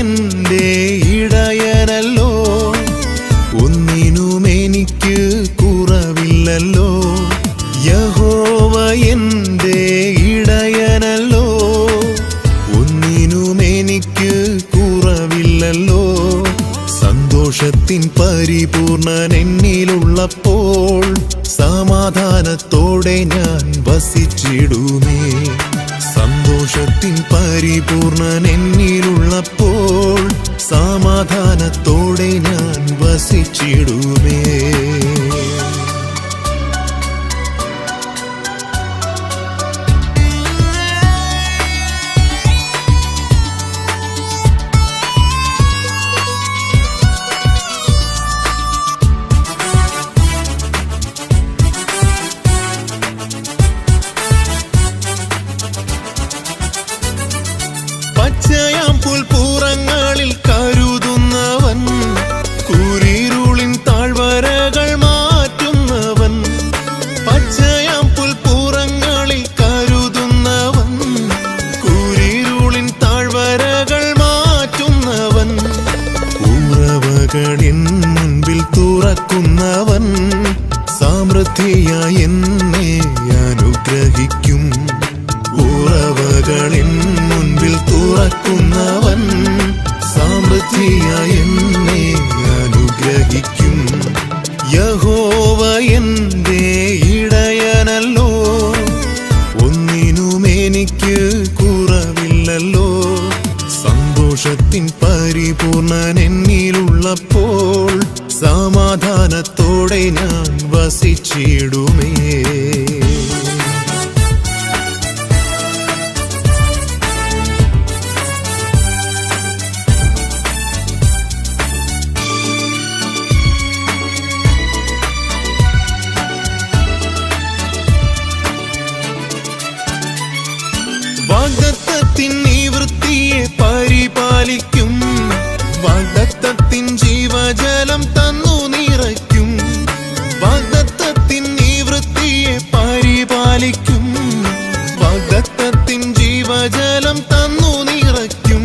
എന്റെ ഇടയനല്ലോ, ഒന്നിനും എനിക്ക് കുറവില്ലല്ലോ. യഹോവ എന്റെ ഇടയനല്ലോ, ഒന്നിനും എനിക്ക് കുറവില്ലല്ലോ. സന്തോഷത്തിൻ പരിപൂർണൻ എന്നിലുള്ളപ്പോൾ സമാധാനത്തോടെ ഞാൻ വസിച്ചിടുമേ. സന്തോഷത്തിൻ പരിപൂർണൻ എന്നിലുള്ളപ്പോൾ സമാധാനത്തോടെ ഞാൻ വസിച്ചിടുമേ. പച്ചയാം പുൽപ്പുറങ്ങളിൽ കരുതുന്നവൻ, കൂരിരുളിൻ താഴ്വരകൾ മാറ്റുന്നവൻ. പച്ചയാം പുൽപ്പുറങ്ങളിൽ കരുതുന്നവൻ, കൂരിരുളിൻ താഴ്വരകൾ മാറ്റുന്നവൻ. ഉറവകളിൻ മുൻപിൽ തുറക്കുന്നവൻ, സമൃദ്ധിയായി എന്നെ അനുഗ്രഹിക്കും. ഉറവകളിൻ മുൻപിൽ തുറക്കുന്നവൻ, സമൃദ്ധിയായി എന്നെ അനുഗ്രഹിക്കും. യഹോവ എന്റെ ഇടയനല്ലോ, ഒന്നിനും എനിക്ക് കുറവില്ലല്ലോ. സന്തോഷത്തിൻ പരിപൂർണൻ എന്നിലുള്ളപ്പോൾ സമാധാനത്തോടെ ഞാൻ വസിച്ചിടുമേ. വാഗ്ദത്തത്തിൻ നിവൃത്തിയെ പരിപാലിക്കും, വാഗ്ദത്തത്തിൻ ജീവജലം തന്നു നിറയ്ക്കും. വാഗ്ദത്തത്തിൻ നിവൃത്തിയെ പരിപാലിക്കും, വാഗ്ദത്തത്തിൻ ജീവജലം തന്നു നിറയ്ക്കും.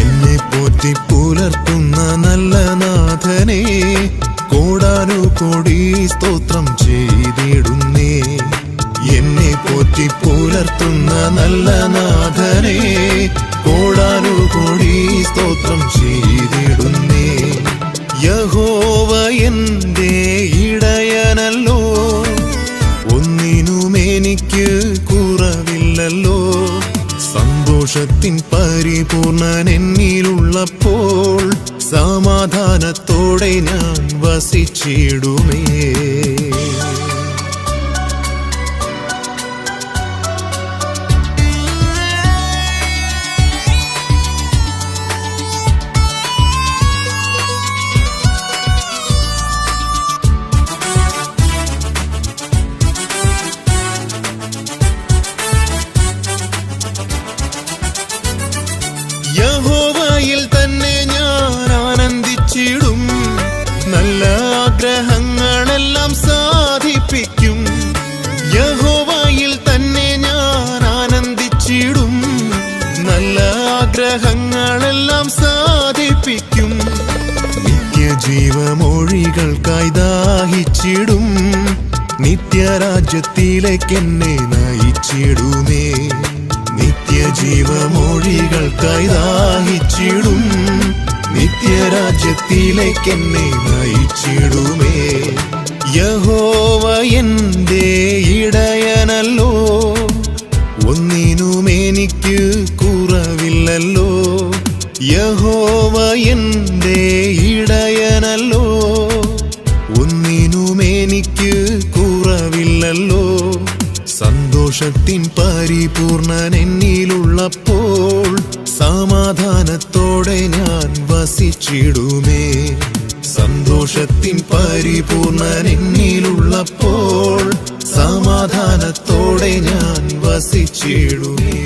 എന്നെ പോറ്റി പുലർത്തുന്ന നല്ല നാഥനെ കോടാനുകോടി സ്തോത്രം ചെയ്തിടുന്നേ. എന്നെ പോറ്റി പുലർത്തുന്ന നല്ല നാഥനെ കോടാനുകോടി സ്തോത്രം ചെയ്തിടുന്നേ. യഹോവ എന്റെ ഇടയനല്ലോ, ഒന്നിനും എനിക്ക് കുറവില്ലല്ലോ. സന്തോഷത്തിൻ പരിപൂർണൻ എന്നിലുള്ളപ്പോൾ സമാധാനത്തോടെ ഞാൻ വസിച്ചിടുമേ. യഹോവയിൽ തന്നെ ഞാൻ ആനന്ദിച്ചിടും, നല്ല ആഗ്രഹങ്ങളെല്ലാം സാധിപ്പിക്കും. യഹോവയിൽ തന്നെ ഞാൻ ആനന്ദിച്ചിടും, നല്ല ആഗ്രഹങ്ങളെല്ലാം സാധിപ്പിക്കും. നിത്യജീവമൊഴികൾക്കായി ദാഹിച്ചിടും, നിത്യരാജ്യത്തിലേക്കെന്നെ നയിച്ചിടുമേ. നിത്യജീവമൊഴികൾക്കായി ദാഹിച്ചിടും, നിത്യരാജ്യത്തിലേക്കെന്നെ നയിച്ചിടുമേ. യഹോവ എന്റെ ഇടയനല്ലോ, ഒന്നിനും എനിക്ക് കുറവില്ലല്ലോ. യഹോവ എന്റെ ഇടയനല്ലോ, ഒന്നിനും എനിക്ക് കുറവില്ലല്ലോ. സന്തോഷത്തിൻ പരിപൂർണൻ എന്നിലുള്ളപ്പോൾ സമാധാനത്തോടെ ഞാൻ വസിച്ചിടുമേ. സന്തോഷത്തിൻ പരിപൂർണൻ എന്നിലുള്ളപ്പോൾ സമാധാനത്തോടെ ഞാൻ വസിച്ചിടുമേ.